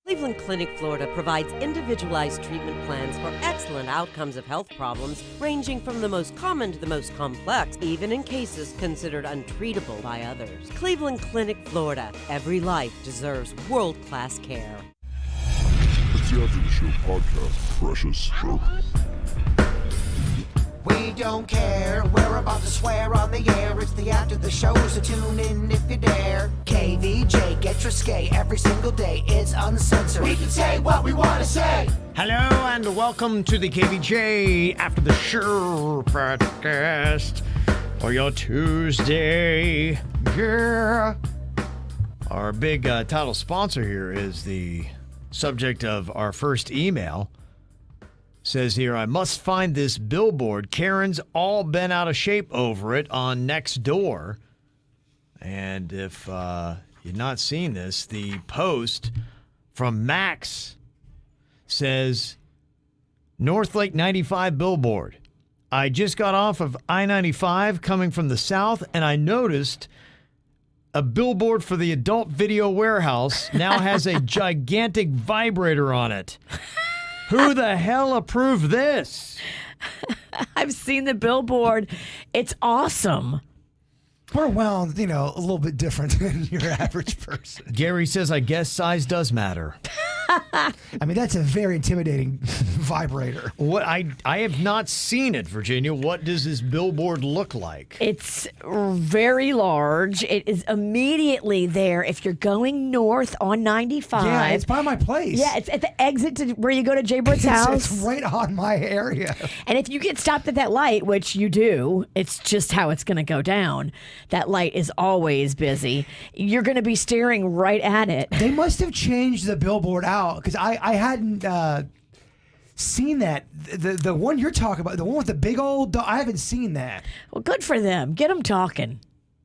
Cleveland Clinic, Florida provides individualized treatment plans for excellent outcomes of health problems ranging from the most common to the most complex, even in cases considered untreatable by others. Cleveland Clinic, Florida. Every life deserves world-class care. It's the After the Show podcast, precious. We don't care, we're about to swear on the air. It's the After the Show, so tune in if you dare. KVJ, get risque every single day. It's uncensored. We can say what we want to say. Hello and welcome to the KVJ After the Show podcast for your Tuesday. Yeah. Our big title sponsor here is the subject of our first email. Says here, I must find this billboard. Karen's all been out of shape over it on Nextdoor. And if you've not seen this, the post from Max says, North Lake 95 billboard. I just got off of I-95 coming from the south, and I noticed a billboard for the adult video warehouse now has a gigantic vibrator on it. Who the hell approved this? I've seen the billboard. It's awesome. We're, well, a little bit different than your average person. Gary says, I guess size does matter. I mean, that's a very intimidating vibrator. What I have not seen it, Virginia. What does this billboard look like? It's very large. It is immediately there if you're going north on 95. Yeah, it's by my place. Yeah, it's at the exit to where you go to Jay Bird's house. It's right on my area. And if you get stopped at that light, which you do, it's just how it's going to go down. That light is always busy. You're going to be staring right at it. They must have changed the billboard out because I hadn't seen that. The one you're talking about, the one with the big old, I haven't seen that. Well, good for them. Get them talking.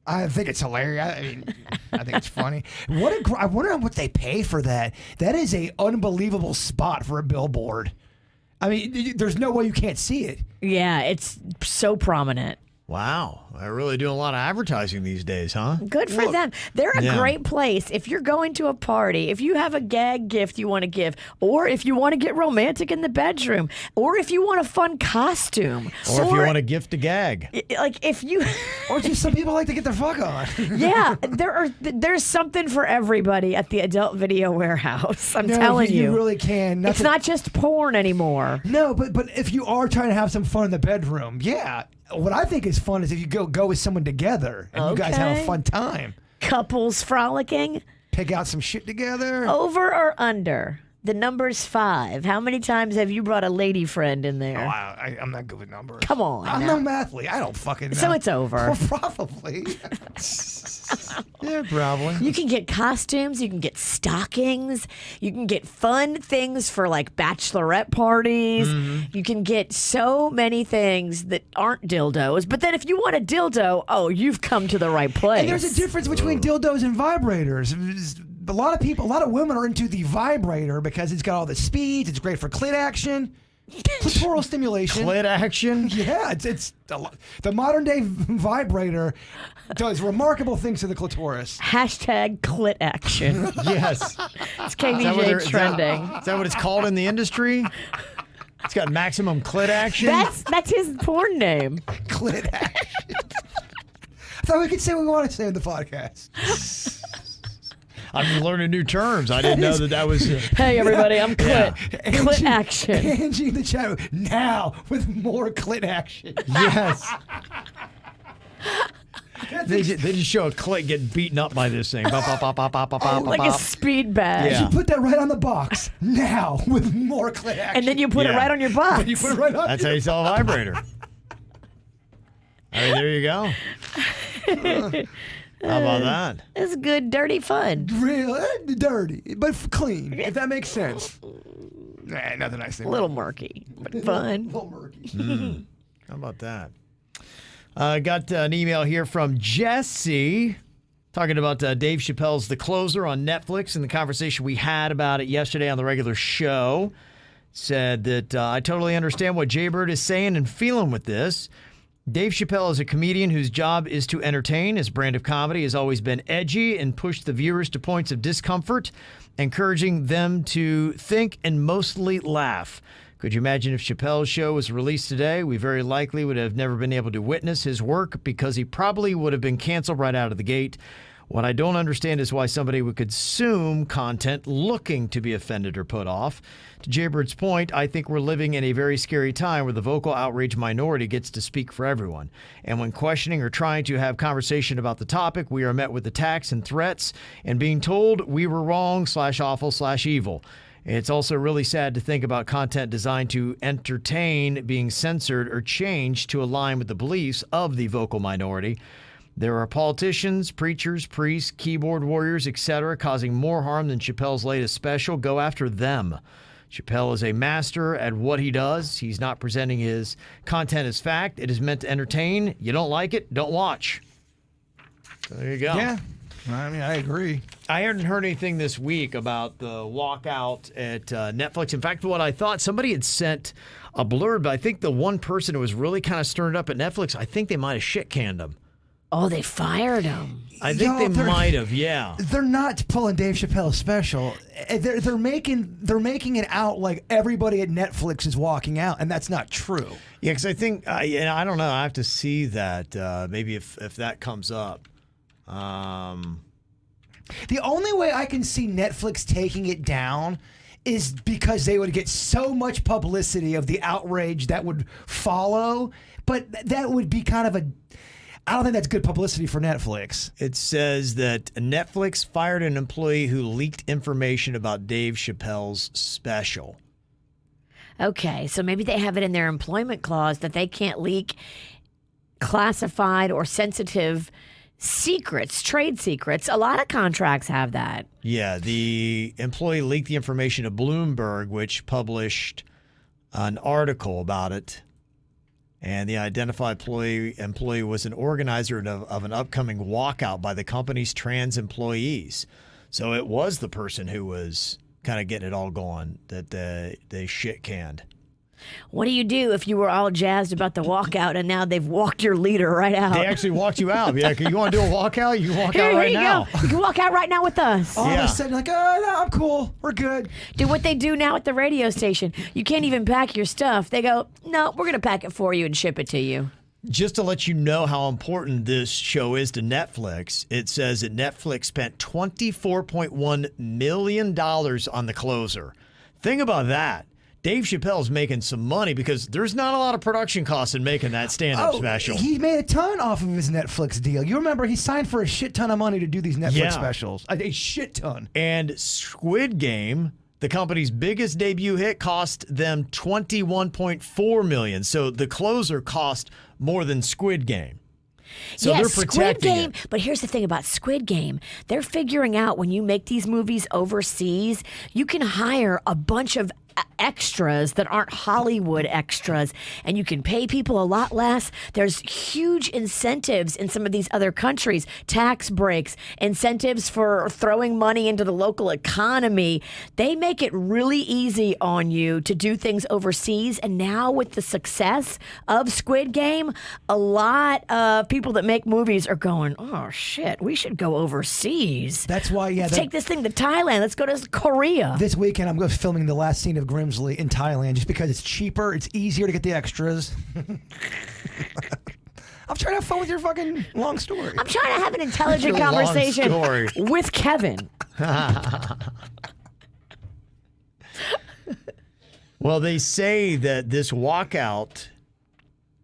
I think it's hilarious. I mean, I think it's funny. I wonder what they pay for that. That is a unbelievable spot for a billboard. I mean, there's no way you can't see it. Yeah, it's so prominent. Wow. They're really doing a lot of advertising these days, huh? Good for them. They're a great place. If you're going to a party, if you have a gag gift you want to give, or if you want to get romantic in the bedroom, or if you want a fun costume. Or if you want to gift a gag. Like if you... Or just some people like to get their fuck on. Yeah, there's something for everybody at the adult video warehouse. I'm telling you. You really can. It's not just porn anymore. No, but if you are trying to have some fun in the bedroom, yeah. What I think is fun is if you go with someone together and you guys have a fun time. Couples frolicking. Pick out some shit together. Over or under? The number's 5. How many times have you brought a lady friend in there? Oh, I'm not good with numbers. Come on. I'm no mathlete. I don't fucking know. So it's over. Well, probably. Yeah, probably. You can get costumes. You can get stockings. You can get fun things for like bachelorette parties. Mm-hmm. You can get so many things that aren't dildos. But then if you want a dildo, oh, you've come to the right place. And there's a difference between dildos and vibrators. A lot of women are into the vibrator because it's got all the speeds. It's great for clit action, clitoral stimulation. Clit action? Yeah, it's the modern day vibrator does remarkable things to the clitoris. Hashtag clit action. Yes. It's KVJ trending. Is that what it's called in the industry? It's got maximum clit action? That's his porn name. Clit action. I thought we could say what we want to say in the podcast. I'm learning new terms. I didn't know that was... Hey, everybody, I'm Clit. Yeah. Clit action. Angie in the chat room, now with more clit action. Yes. They just show a clit getting beaten up by this thing. Like a speed bag. Yeah. You put that right on the box. Now with more clit action. And then you put it right on your box. You put it right on That's how you sell a vibrator. I mean, there you go. How about that? It's good, dirty fun. Real dirty, but clean, if that makes sense. Nah, nothing I say. A little murky, but fun. A little murky. How about that? Got an email here from Jesse talking about Dave Chappelle's The Closer on Netflix and the conversation we had about it yesterday on the regular show. Said that I totally understand what Jay Bird is saying and feeling with this. Dave Chappelle is a comedian whose job is to entertain. His brand of comedy has always been edgy and pushed the viewers to points of discomfort, encouraging them to think and mostly laugh. Could you imagine if Chappelle's show was released today? We very likely would have never been able to witness his work because he probably would have been canceled right out of the gate. What I don't understand is why somebody would consume content looking to be offended or put off. To Jaybird's point, I think we're living in a very scary time where the vocal outrage minority gets to speak for everyone. And when questioning or trying to have conversation about the topic, we are met with attacks and threats and being told we were wrong /awful/evil. It's also really sad to think about content designed to entertain being censored or changed to align with the beliefs of the vocal minority. There are politicians, preachers, priests, keyboard warriors, etc., causing more harm than Chappelle's latest special. Go after them. Chappelle is a master at what he does. He's not presenting his content as fact. It is meant to entertain. You don't like it, don't watch. So there you go. Yeah, I mean, I agree. I hadn't heard anything this week about the walkout at Netflix. In fact, what I thought, somebody had sent a blurb, but I think the one person who was really kind of stirring it up at Netflix, I think they might have shit-canned him. Oh, they fired him. I think they might have, yeah. They're not pulling Dave Chappelle's special. They're making it out like everybody at Netflix is walking out, and that's not true. Yeah, because I think, I don't know, I have to see that, maybe if that comes up. The only way I can see Netflix taking it down is because they would get so much publicity of the outrage that would follow, but that would be kind of I don't think that's good publicity for Netflix. It says that Netflix fired an employee who leaked information about Dave Chappelle's special. Okay, so maybe they have it in their employment clause that they can't leak classified or sensitive secrets, trade secrets. A lot of contracts have that. Yeah, the employee leaked the information to Bloomberg, which published an article about it. And the identified employee was an organizer of an upcoming walkout by the company's trans employees. So it was the person who was kind of getting it all going that they shit-canned. What do you do if you were all jazzed about the walkout and now they've walked your leader right out? They actually walked you out. Yeah, you want to do a walkout? You can walk out Here right you now. go. You can walk out right now with us. All of a sudden, like, oh, no, I'm cool. We're good. Do what they do now at the radio station. You can't even pack your stuff. They go, no, we're going to pack it for you and ship it to you. Just to let you know how important this show is to Netflix, it says that Netflix spent $24.1 million on the closer. Think about that. Dave Chappelle's making some money because there's not a lot of production costs in making that stand-up special. He made a ton off of his Netflix deal. You remember he signed for a shit ton of money to do these Netflix specials. A shit ton. And Squid Game, the company's biggest debut hit, cost them $21.4 million. So the closer cost more than Squid Game. So yes, they're protecting Squid Game. it. But here's the thing about Squid Game. They're figuring out when you make these movies overseas, you can hire a bunch of extras that aren't Hollywood extras, and you can pay people a lot less. There's huge incentives in some of these other countries, tax breaks, incentives for throwing money into the local economy. They make it really easy on you to do things overseas, and now with the success of Squid Game, a lot of people that make movies are going, oh shit, we should go overseas. That's why, Let's take this thing to Thailand. Let's go to Korea. This weekend, I'm going to be filming the last scene of Grimsley in Thailand just because it's cheaper, it's easier to get the extras. I'm trying to have fun with your fucking long story. I'm trying to have an intelligent conversation with Kevin. Well, they say that this walkout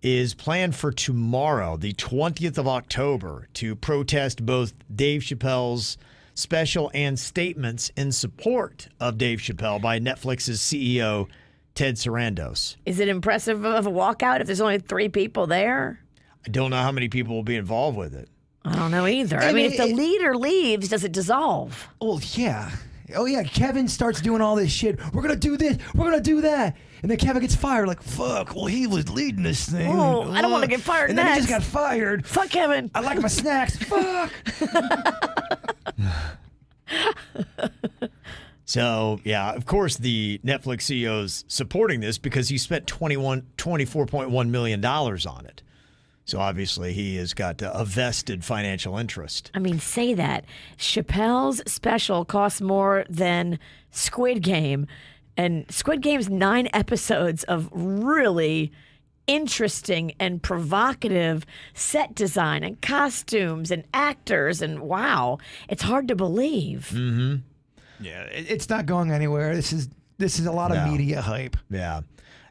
is planned for tomorrow, the 20th of October, to protest both Dave Chappelle's special and statements in support of Dave Chappelle by Netflix's CEO, Ted Sarandos. Is it impressive of a walkout if there's only 3 people there? I don't know how many people will be involved with it. I don't know either. I mean, if the leader leaves, does it dissolve? Oh, yeah. Oh, yeah. Kevin starts doing all this shit. We're going to do this. We're going to do that. And then Kevin gets fired. Like, fuck. Well, he was leading this thing. Oh, I don't want to get fired and next. then he just got fired. Fuck Kevin. I like my snacks. Fuck. So, yeah, of course, the Netflix CEO's supporting this because he spent $24.1 million on it. So obviously he has got a vested financial interest. I mean, say that. Chappelle's special costs more than Squid Game. And Squid Game's 9 episodes of really interesting and provocative set design and costumes and actors. And wow, it's hard to believe. Mm-hmm. Yeah, it's not going anywhere. This is a lot of media hype. Yeah.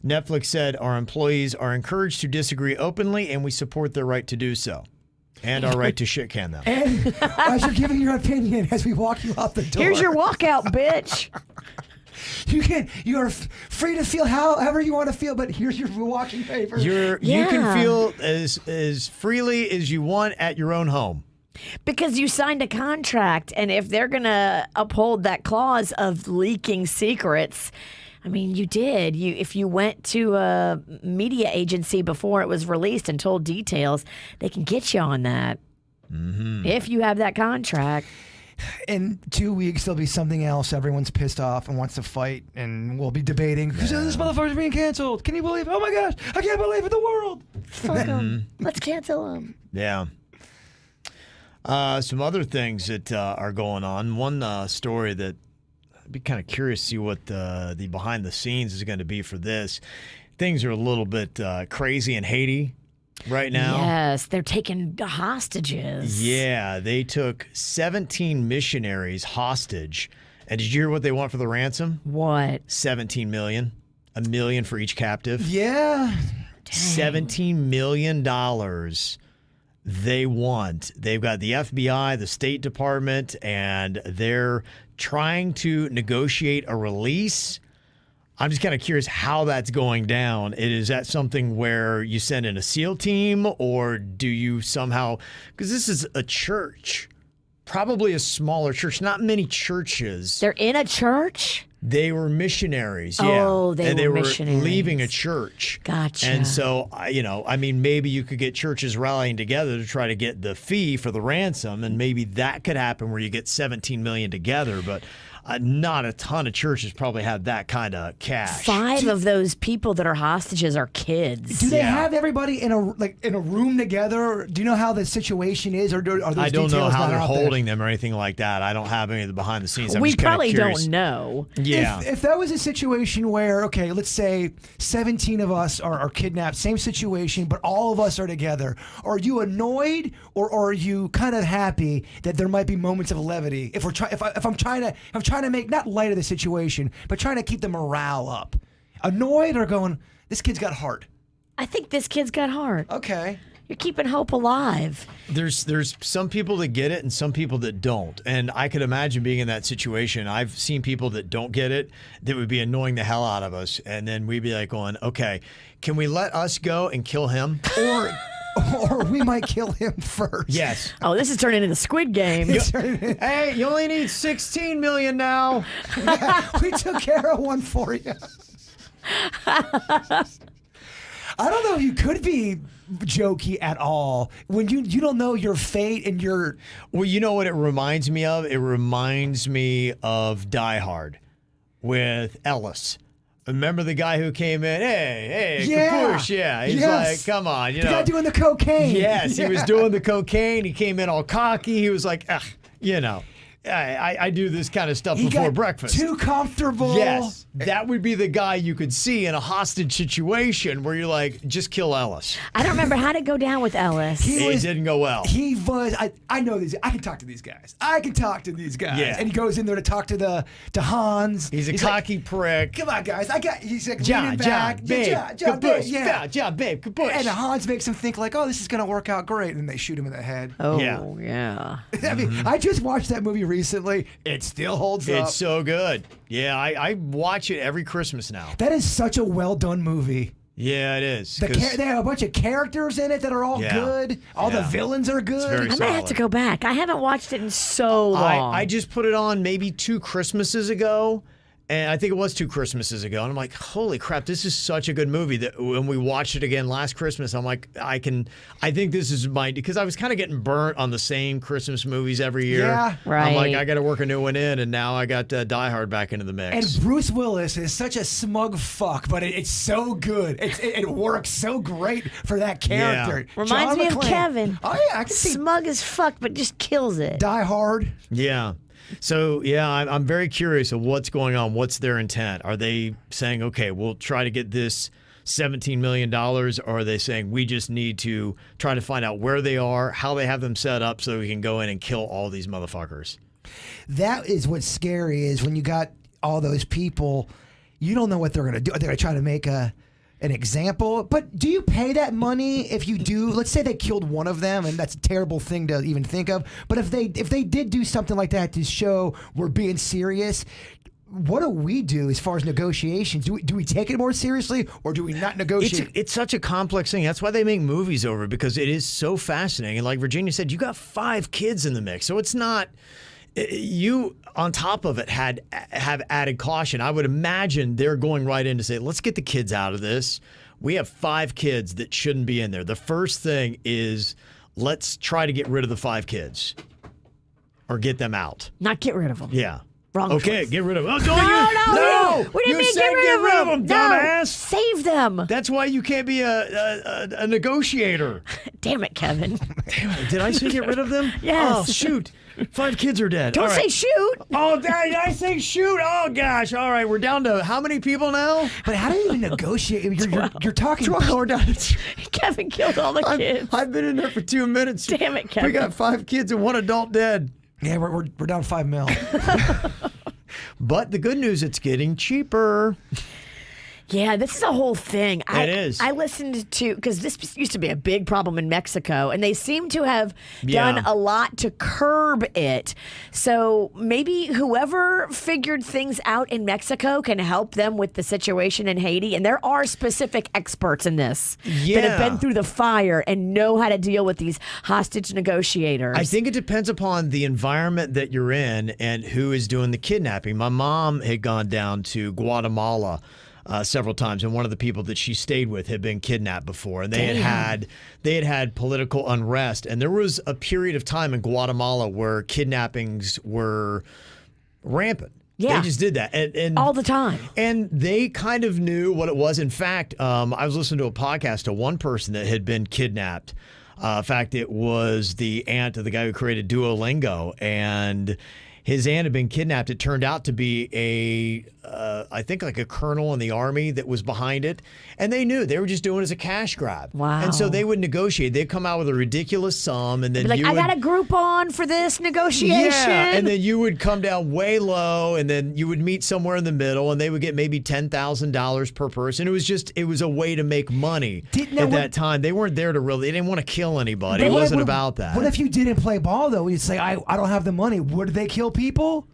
Netflix said our employees are encouraged to disagree openly, and we support their right to do so. And our right to shit can them. And as you're giving your opinion as we walk you out the door. Here's your walkout, bitch. You are free to feel however you want to feel, but here's your walking paper. You can feel as freely as you want at your own home. Because you signed a contract, and if they're going to uphold that clause of leaking secrets, I mean, you did. If you went to a media agency before it was released and told details, they can get you on that. Mm-hmm. If you have that contract. In 2 weeks, there'll be something else. Everyone's pissed off and wants to fight, and we'll be debating. This motherfucker's being canceled. Can you believe it? Oh my gosh, I can't believe it. The world. Fuck them. Let's cancel them. Yeah. Some other things that are going on. One story that I'd be kind of curious to see what the behind the scenes is going to be for this. Things are a little bit crazy in Haiti right now. Yes, they're taking hostages. Yeah, they took 17 missionaries hostage. And did you hear what they want for the ransom? What? 17 million. $1 million for each captive. Yeah. Dang. $17 million they want. They've got the FBI, the State Department, and they're trying to negotiate a release. I'm just kind of curious how that's going down. Is that something where you send in a SEAL team, or do you somehow, because this is a church, probably a smaller church, not many churches. They're in a church? They were missionaries, yeah. Oh, they were missionaries. Leaving a church. Gotcha. And so, I mean, maybe you could get churches rallying together to try to get the fee for the ransom, and maybe that could happen where you get 17 million together, but not a ton of churches probably have that kind of cash. 5 of those people that are hostages are kids. Do they have everybody in a room together? Do you know how the situation is, or are those I don't know details how not they're out there? holding them or anything like that. I don't have any of the behind the scenes. I'm We just kinda probably curious. don't know. Yeah. If that was a situation where, okay, let's say 17 of us are kidnapped, same situation, but all of us are together, are you annoyed or are you kind of happy that there might be moments of levity? If I'm trying to make not light of the situation, but trying to keep the morale up. Annoyed or going, this kid's got heart. I think this kid's got heart. Okay. You're keeping hope alive. There's some people that get it and some people that don't. And I could imagine being in that situation. I've seen people that don't get it that would be annoying the hell out of us. And then we'd be like going, okay, can we let us go and kill him? Or we might kill him first. Yes. Oh, this is turning into Squid Game. Hey, you only need 16 million now. We took care of one for you. I don't know if you could be jokey at all when you don't know your fate and your. Well, you know what it reminds me of? It reminds me of Die Hard with Ellis. Remember the guy who came in? Hey, Kapoosh, yeah. He's like, come on, the guy doing the cocaine. Yes, he was doing the cocaine. He came in all cocky. He was like, I do this kind of stuff before breakfast. Too comfortable. Yes, that would be the guy you could see in a hostage situation where you're like, just kill Ellis. I don't remember how to go down with Ellis. It didn't go well. He was. I know these. I can talk to these guys. Yeah. And he goes in there to talk to Hans. He's a cocky prick. Come on, guys. He's like John, leaning back. babe, John, Kapoosh, yeah. John, babe, Kapoosh. And Hans makes him think like, oh, this is gonna work out great, and they shoot him in the head. Oh, Yeah. yeah. I mean, I just watched that movie recently. It still holds up. It's so good. Yeah, I watch it every Christmas now. That is such a well done movie. Yeah, it is. They have a bunch of characters in it that are all good. All the villains are good. very I might have to go back. I haven't watched it in so long. I just put it on maybe 2 Christmases ago, And I think it was 2 Christmases ago. And I'm like, holy crap, this is such a good movie that when we watched it again last Christmas, I'm like, I think this is because I was kind of getting burnt on the same Christmas movies every year. Yeah. Right. I'm like, I got to work a new one in. And now I got Die Hard back into the mix. And Bruce Willis is such a smug fuck, but it's so good. It works so great for that character. Yeah. Reminds John me of McClane. Kevin. Oh, yeah, I can see Smug as fuck, but just kills it. Die Hard. Yeah. So, yeah, I'm very curious of what's going on. What's their intent? Are they saying, okay, we'll try to get this $17 million, or are they saying we just need to try to find out where they are, how they have them set up so we can go in and kill all these motherfuckers? That is what's scary is when you got all those people, you don't know what they're going to do. They're going to try to make an example. But do you pay that money if you do? Let's say they killed one of them, and that's a terrible thing to even think of. But if they did do something like that to show we're being serious, what do we do as far as negotiations? Do we take it more seriously, or do we not negotiate? It's such a complex thing. That's why they make movies over it, because it is so fascinating. And like Virginia said, you got 5 kids in the mix, so it's not. You, on top of it, have added caution. I would imagine they're going right in to say, let's get the kids out of this. We have 5 kids that shouldn't be in there. The first thing is let's try to get rid of the 5 kids or get them out. Not get rid of them. Yeah. Wrong Okay, choice. get rid of them. Oh, No, we didn't you mean said get rid of them. dumbass. Save them. That's why you can't be a negotiator. Damn it, Kevin. Damn it. Did I say get rid of them? Yes. Oh, shoot. 5 kids are dead. Don't All say right. shoot. Oh, did I say shoot? Oh, gosh. All right, we're down to how many people now? But how do you even negotiate? I mean, you're talking. We're down to Kevin killed all the kids. I've been in there for 2 minutes. Damn it, Kevin. We got 5 kids and 1 adult dead. Yeah, we're down $5 million. But the good news, it's getting cheaper. Yeah, this is a whole thing. It is. I listened to, because this used to be a big problem in Mexico, and they seem to have done a lot to curb it. So maybe whoever figured things out in Mexico can help them with the situation in Haiti. And there are specific experts in this that have been through the fire and know how to deal with these hostage negotiators. I think it depends upon the environment that you're in and who is doing the kidnapping. My mom had gone down to Guatemala several times, and one of the people that she stayed with had been kidnapped before, and they had political unrest, and there was a period of time in Guatemala where kidnappings were rampant. Yeah. They just did that, and all the time. and they kind of knew what it was. In fact, I was listening to a podcast of one person that had been kidnapped. In fact, it was the aunt of the guy who created Duolingo, and his aunt had been kidnapped. It turned out to be I think like a colonel in the army that was behind it. And they knew they were just doing it as a cash grab. Wow. And so they would negotiate. They'd come out with a ridiculous sum. And then Be like, I got a Groupon for this negotiation. Yeah. And then you would come down way low, and then you would meet somewhere in the middle, and they would get maybe $10,000 per person. It was a way to make money at that time. They weren't there to they didn't want to kill anybody. It wasn't about that. What if you didn't play ball, though? You'd say, I don't have the money. Would they kill people?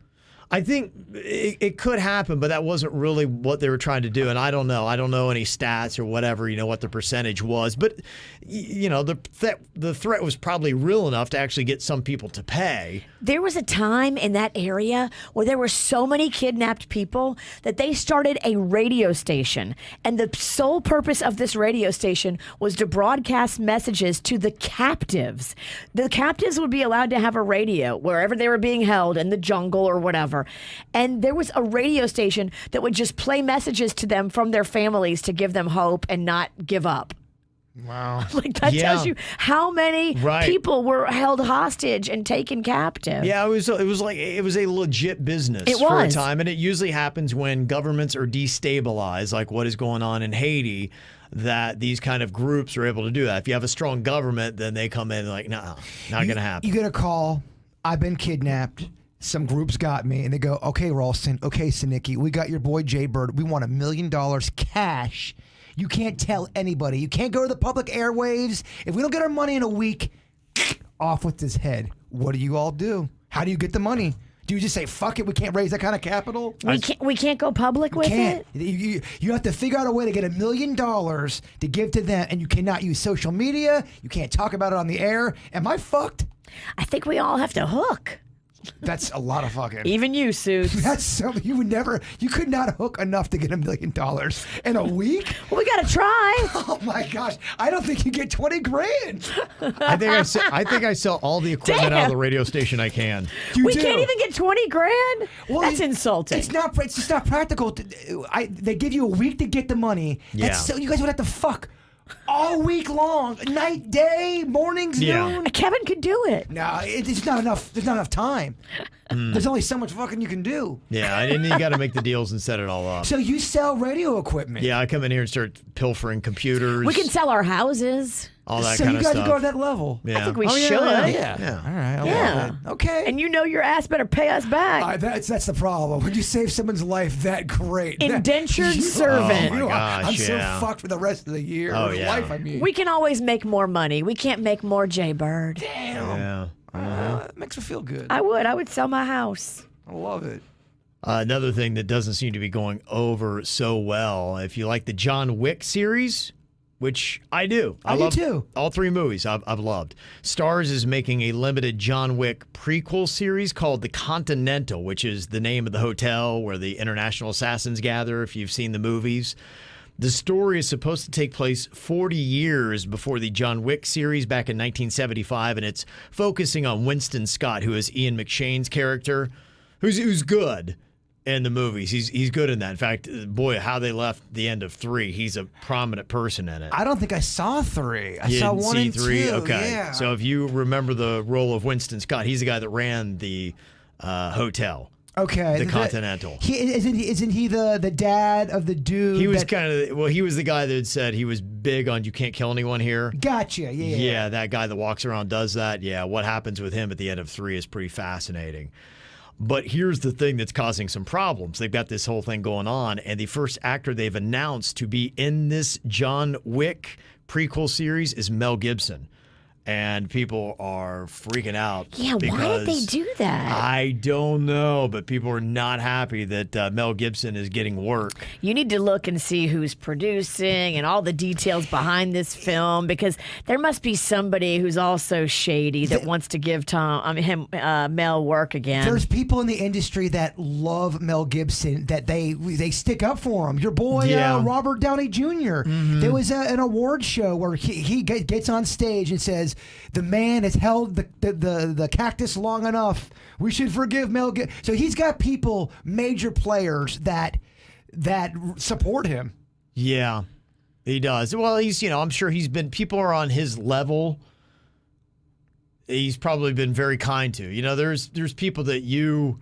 I think it could happen, but that wasn't really what they were trying to do. And I don't know. I don't know any stats or whatever, what the percentage was. But, the threat was probably real enough to actually get some people to pay. There was a time in that area where there were so many kidnapped people that they started a radio station. And the sole purpose of this radio station was to broadcast messages to the captives. The captives would be allowed to have a radio wherever they were being held, in the jungle or whatever. And there was a radio station that would just play messages to them from their families to give them hope and not give up. Wow. Like that tells you how many people were held hostage and taken captive. Yeah, it was a legit business for a time, and it usually happens when governments are destabilized, like what is going on in Haiti, that these kind of groups are able to do that. If you have a strong government, then they come in like, no, not going to happen. You get a call, I've been kidnapped. Some groups got me, and they go, okay, Ralston, okay, Sinicki, we got your boy Jaybird. We want $1 million cash. You can't tell anybody. You can't go to the public airwaves. If we don't get our money in a week, off with his head. What do you all do? How do you get the money? Do you just say, fuck it, we can't raise that kind of capital? We can't go public with it? You have to figure out a way to get $1 million to give to them, and you cannot use social media. You can't talk about it on the air. Am I fucked? I think we all have to hook. That's a lot of fucking. Even you, Suits. That's so you could not hook enough to get $1 million in a week. Well, we gotta try. Oh my gosh! I don't think you get 20 grand. I think I sell all the equipment out of the radio station I can. We can't even get 20 grand. Well, That's insulting. It's just not practical. They give you a week to get the money. Yeah. So you guys would have to fuck all week long, night, day, mornings, noon. Kevin could do it. No, it's not enough. There's not enough time. There's only so much fucking you can do. Yeah, and you got to make the deals and set it all up. So you sell radio equipment. Yeah, I come in here and start pilfering computers. We can sell our houses. all that so kind you of guys stuff. go to that level. Yeah. I think we Oh, should. Yeah. Yeah. All right. I love it. Okay. And you know your ass better pay us back. That's the problem. When you save someone's life that great. Indentured You- servant. Oh, my gosh, I'm so yeah. fucked for the rest of the year. Oh, Or yeah. life, I mean. We can always make more money. We can't make more, Jay Bird. Damn. Yeah. It makes me feel good. I would sell my house. I love it. Another thing that doesn't seem to be going over so well, if you like the John Wick series, which I do. I do love too. All three movies I've loved. Starz is making a limited John Wick prequel series called The Continental, which is the name of the hotel where the international assassins gather, if you've seen the movies. The story is supposed to take place 40 years before the John Wick series back in 1975, and it's focusing on Winston Scott, who is Ian McShane's character, who's good in the movies. He's good in that. In fact, boy, how they left the end of 3, he's a prominent person in it. I don't think I saw 3. I You saw didn't 1 see and 3? 2. Okay. Yeah. So if you remember the role of Winston Scott, he's the guy that ran the hotel. Okay. The Continental. Isn't he the dad of the dude? He was he was the guy that said he was big on you can't kill anyone here. Gotcha. Yeah. Yeah, that guy that walks around does that. Yeah, what happens with him at the end of 3 is pretty fascinating. But here's the thing that's causing some problems. They've got this whole thing going on, and the first actor they've announced to be in this John Wick prequel series is Mel Gibson. And people are freaking out. Yeah, why did they do that? I don't know, but people are not happy that Mel Gibson is getting work. You need to look and see who's producing and all the details behind this film, because there must be somebody who's also shady that wants to give Mel work again. There's people in the industry that love Mel Gibson, that they stick up for him. Your boy Robert Downey Jr. There was an award show where he gets on stage and says, "The man has held the cactus long enough. We should forgive Mel Gibson." So he's got people, major players that support him. Yeah, he does. Well, I'm sure people are on his level. He's probably been very kind to. There's people that you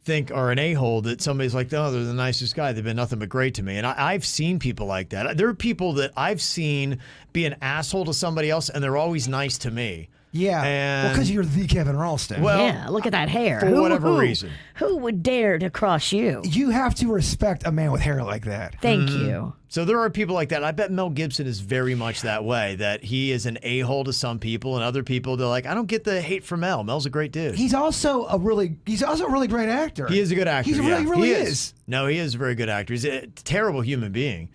think are an a-hole that somebody's like, oh, they're the nicest guy. They've been nothing but great to me. And I've seen people like that. There are people that I've seen be an asshole to somebody else, and they're always nice to me. Yeah, And because you're the Kevin Ralston. Well, yeah, look at that hair. for whatever reason. Who would dare to cross you? You have to respect a man with hair like that. Thank you. So there are people like that. I bet Mel Gibson is very much that way, that he is an a-hole to some people, and other people, they're like, I don't get the hate for Mel. Mel's a great dude. He's also a really great actor. He is a good actor. He really is. No, he is a very good actor. He's a terrible human being,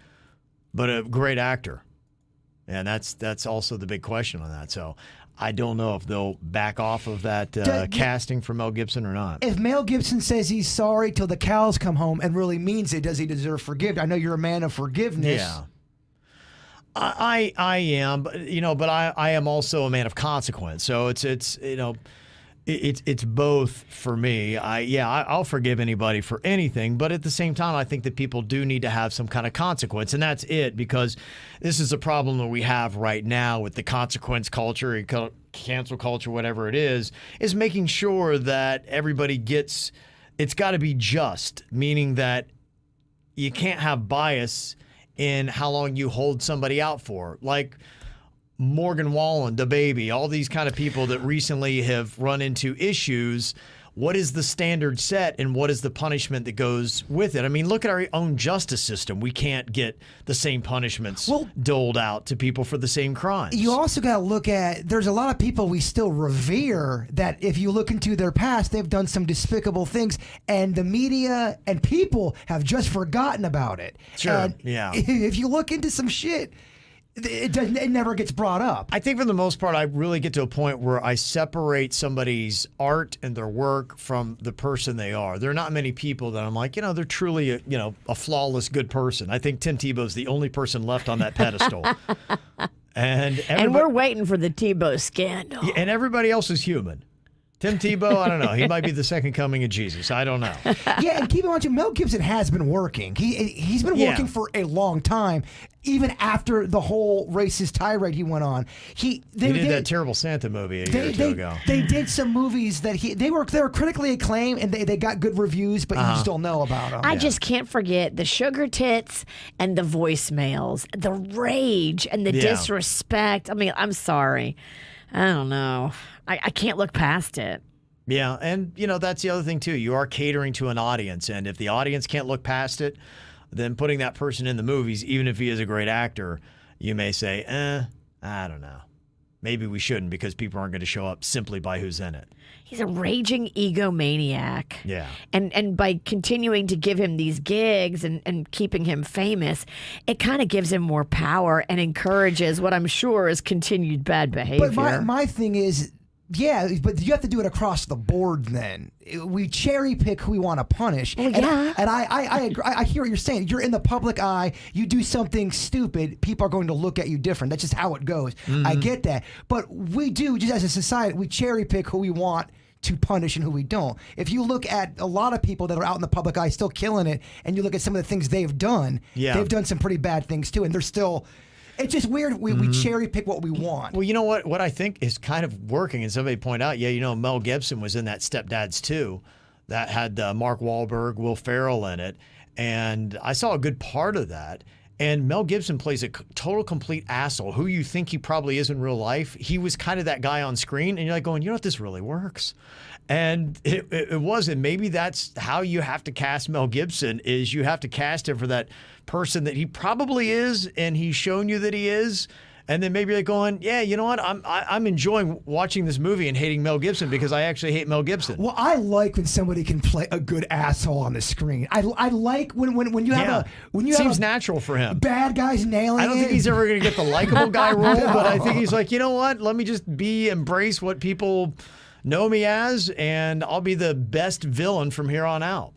but a great actor. And that's also the big question on that. So I don't know if they'll back off of that casting for Mel Gibson or not. If Mel Gibson says he's sorry till the cows come home and really means it, does he deserve forgiveness? I know you're a man of forgiveness. Yeah. I am, but I am also a man of consequence. So it's both for me. I'll forgive anybody for anything, but at the same time, I think that people do need to have some kind of consequence, and that's it, because this is a problem that we have right now with the consequence culture, cancel culture, whatever it is making sure that everybody gets. It's got to be just, meaning that you can't have bias in how long you hold somebody out for, like Morgan Wallen, DaBaby, all these kind of people that recently have run into issues. What is the standard set, and what is the punishment that goes with it? I mean, look at our own justice system. We can't get the same punishments doled out to people for the same crimes. You also got to look at, there's a lot of people we still revere that if you look into their past, they've done some despicable things, and the media and people have just forgotten about it. Sure, And yeah. If you look into some shit, it never gets brought up. I think for the most part, I really get to a point where I separate somebody's art and their work from the person they are. There are not many people that I'm like, they're truly a flawless good person. I think Tim Tebow's the only person left on that pedestal. And we're waiting for the Tebow scandal. And everybody else is human. Tim Tebow, I don't know. He might be the second coming of Jesus. I don't know. Yeah, and keep in mind, Mel Gibson has been working. He's been working for a long time, even after the whole racist tirade he went on. They did that terrible Santa movie a year or two ago. They did some movies that they were critically acclaimed and they got good reviews, but you just don't know about them. I just can't forget the sugar tits and the voicemails, the rage and the disrespect. I mean, I'm sorry. I don't know. I can't look past it. Yeah, and that's the other thing too. You are catering to an audience, and if the audience can't look past it, then putting that person in the movies, even if he is a great actor, you may say, I don't know. Maybe we shouldn't because people aren't going to show up simply by who's in it. He's a raging egomaniac. Yeah. And by continuing to give him these gigs and keeping him famous, it kind of gives him more power and encourages what I'm sure is continued bad behavior. But my thing is, yeah, but you have to do it across the board then. We cherry pick who we want to punish. Well, yeah. And I agree. I hear what you're saying. You're in the public eye. You do something stupid, people are going to look at you different. That's just how it goes. I get that. But we do, just as a society, we cherry pick who we want to punish and who we don't. If you look at a lot of people that are out in the public eye still killing it, and you look at some of the things they've done, they've done some pretty bad things too, and they're still... It's just weird. We cherry pick what we want. Well, you know what? What I think is kind of working, and somebody pointed out, Mel Gibson was in that Stepdads 2 that had Mark Wahlberg, Will Ferrell in it, and I saw a good part of that. And Mel Gibson plays a total complete asshole who you think he probably is in real life. He was kind of that guy on screen, and you're like going, this really works. And it wasn't. Maybe that's how you have to cast Mel Gibson, is you have to cast him for that person that he probably is, and he's shown you that he is. And then maybe you're like going, yeah, you know what? I'm enjoying watching this movie and hating Mel Gibson because I actually hate Mel Gibson. Well, I like when somebody can play a good asshole on the screen. I like when you have seems natural for him. Bad guys nailing it. I don't think he's ever going to get the likable guy role, but I think he's like, you know what? Let me just embrace what people know me as, and I'll be the best villain from here on out.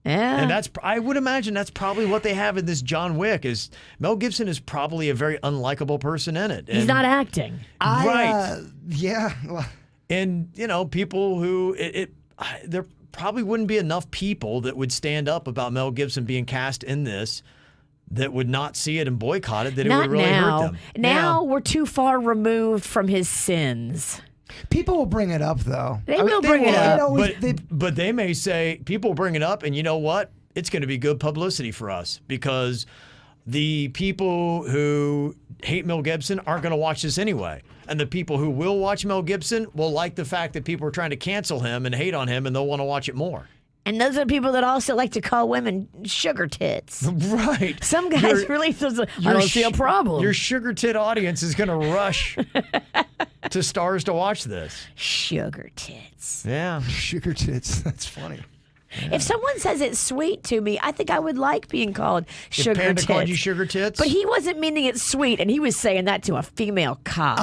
Yeah. And I would imagine that's probably what they have in this John Wick. Is Mel Gibson is probably a very unlikable person in it. He's not acting. Right. Yeah. And, people who there probably wouldn't be enough people that would stand up about Mel Gibson being cast in this that would not see it and boycott it, that it would really hurt them. Now we're too far removed from his sins. People will bring it up, though. They will bring it up. But they may say, people will bring it up, and you know what? It's going to be good publicity for us because the people who hate Mel Gibson aren't going to watch this anyway. And the people who will watch Mel Gibson will like the fact that people are trying to cancel him and hate on him, and they'll want to watch it more. And those are people that also like to call women sugar tits. Right. Some guys really I don't see a problem. Your sugar tit audience is going to rush to stars to watch this. Sugar tits. Yeah. Sugar tits. That's funny. Yeah. If someone says it's sweet to me, I think I would like being called sugar Panda tits. called you sugar tits? But he wasn't meaning it sweet, and he was saying that to a female cop.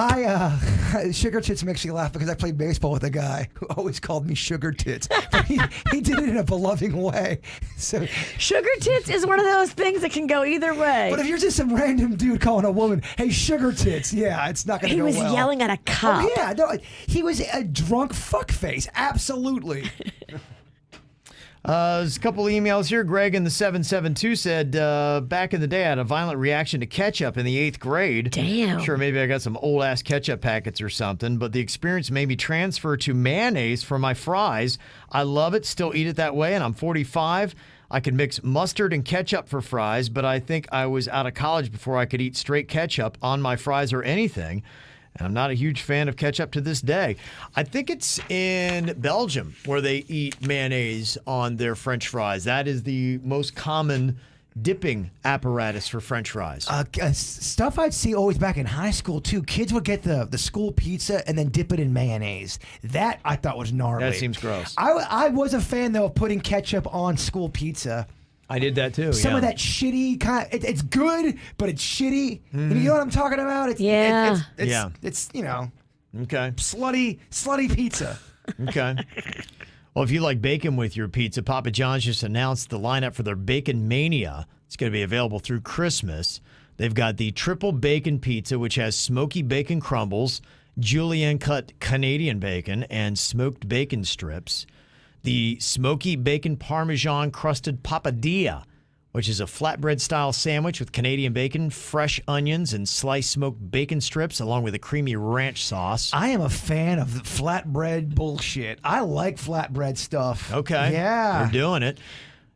Sugar tits makes me laugh because I played baseball with a guy who always called me sugar tits. But he did it in a beloving way. So sugar tits is one of those things that can go either way. But if you're just some random dude calling a woman, hey, sugar tits, yeah, it's not going to go well. He was yelling at a cop. Oh, yeah, no, he was a drunk fuckface, absolutely. There's a couple emails here. Greg in the 772 said, back in the day, I had a violent reaction to ketchup in the 8th grade. Damn. Sure, maybe I got some old-ass ketchup packets or something, but the experience made me transfer to mayonnaise for my fries. I love it, still eat it that way, and I'm 45. I could mix mustard and ketchup for fries, but I think I was out of college before I could eat straight ketchup on my fries or anything. And I'm not a huge fan of ketchup to this day. I think it's in Belgium where they eat mayonnaise on their French fries. That is the most common dipping apparatus for French fries. Stuff I'd see always back in high school, too. Kids would get the school pizza and then dip it in mayonnaise. That I thought was gnarly. That seems gross. I was a fan, though, of putting ketchup on school pizza. I did that too. Some of that shitty kind. It's good, but it's shitty. You know what I'm talking about? It's, Yeah. It's you know. Okay. Slutty pizza. Okay. Well, if you like bacon with your pizza, Papa John's just announced the lineup for their Bacon Mania. It's going to be available through Christmas. They've got the triple bacon pizza, which has smoky bacon crumbles, julienne cut Canadian bacon, and smoked bacon strips. The smoky bacon parmesan crusted papadilla, which is a flatbread-style sandwich with Canadian bacon, fresh onions, and sliced smoked bacon strips, along with a creamy ranch sauce. I am a fan of the flatbread bullshit. I like flatbread stuff. Okay. Yeah. They're doing it.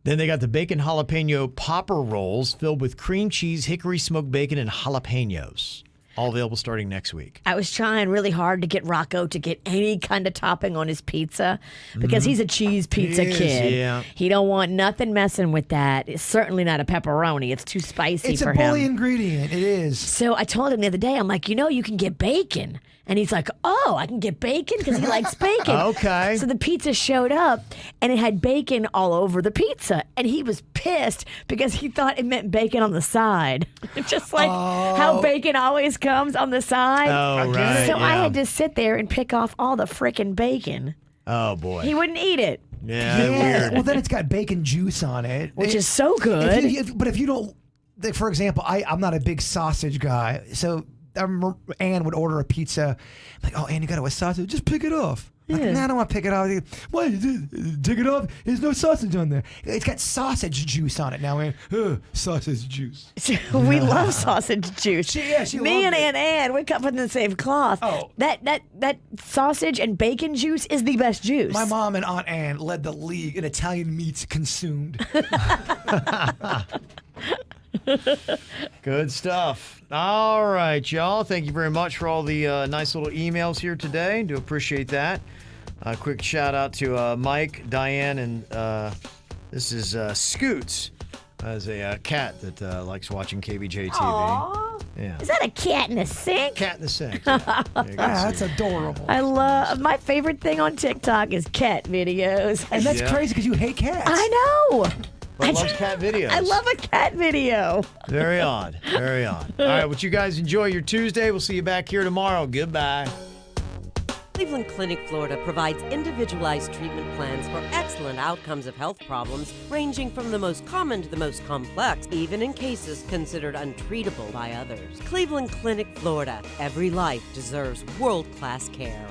Then they got the bacon jalapeno popper rolls filled with cream cheese, hickory smoked bacon, and jalapenos. All available starting next week. I was trying really hard to get Rocco to get any kind of topping on his pizza because he's a cheese pizza kid. Yeah. He don't want nothing messing with that. It's certainly not a pepperoni. It's too spicy It's for a bully him. ingredient. It is. So I told him the other day, I'm like, you can get bacon. And he's like, oh, I can get bacon because he likes bacon. Okay. So the pizza showed up and it had bacon all over the pizza. And he was pissed because he thought it meant bacon on the side. Just like how bacon always comes on the side. Oh, right. So I yeah. had to sit there and pick off all the frickin' bacon. Oh, boy. He wouldn't eat it, Yeah, weird. Well, then it's got bacon juice on it. which is so good. But if you don't, like, for example, I'm not a big sausage guy. So I remember Ann would order a pizza. I'm like, oh, Ann, you got it with sausage? Just pick it off. Like, Yeah. nah, I don't want to pick it off. Why? Take it off? There's no sausage on there. It's got sausage juice on it now. Ann. Sausage juice. We love sausage juice. She Me loved and it. Ann, we come from the same cloth. Oh. That sausage and bacon juice is the best juice. My mom and Aunt Ann led the league in Italian meats consumed. Good stuff. All right, y'all. Thank you very much for all the nice little emails here today. Do appreciate that. Quick shout out to Mike, Diane, and this is Scoots, as a cat that likes watching KVJ TV. Aww. Yeah. Is that a cat in a sink? Cat in the sink. Yeah. There you go. That's adorable. I love my favorite thing on TikTok is cat videos. And that's Yeah. crazy because you hate cats. I know. But loves cat videos. I love a cat video. Very odd. Very odd. All right, well, you guys enjoy your Tuesday. We'll see you back here tomorrow. Goodbye. Cleveland Clinic, Florida provides individualized treatment plans for excellent outcomes of health problems ranging from the most common to the most complex, even in cases considered untreatable by others. Cleveland Clinic, Florida. Every life deserves world-class care.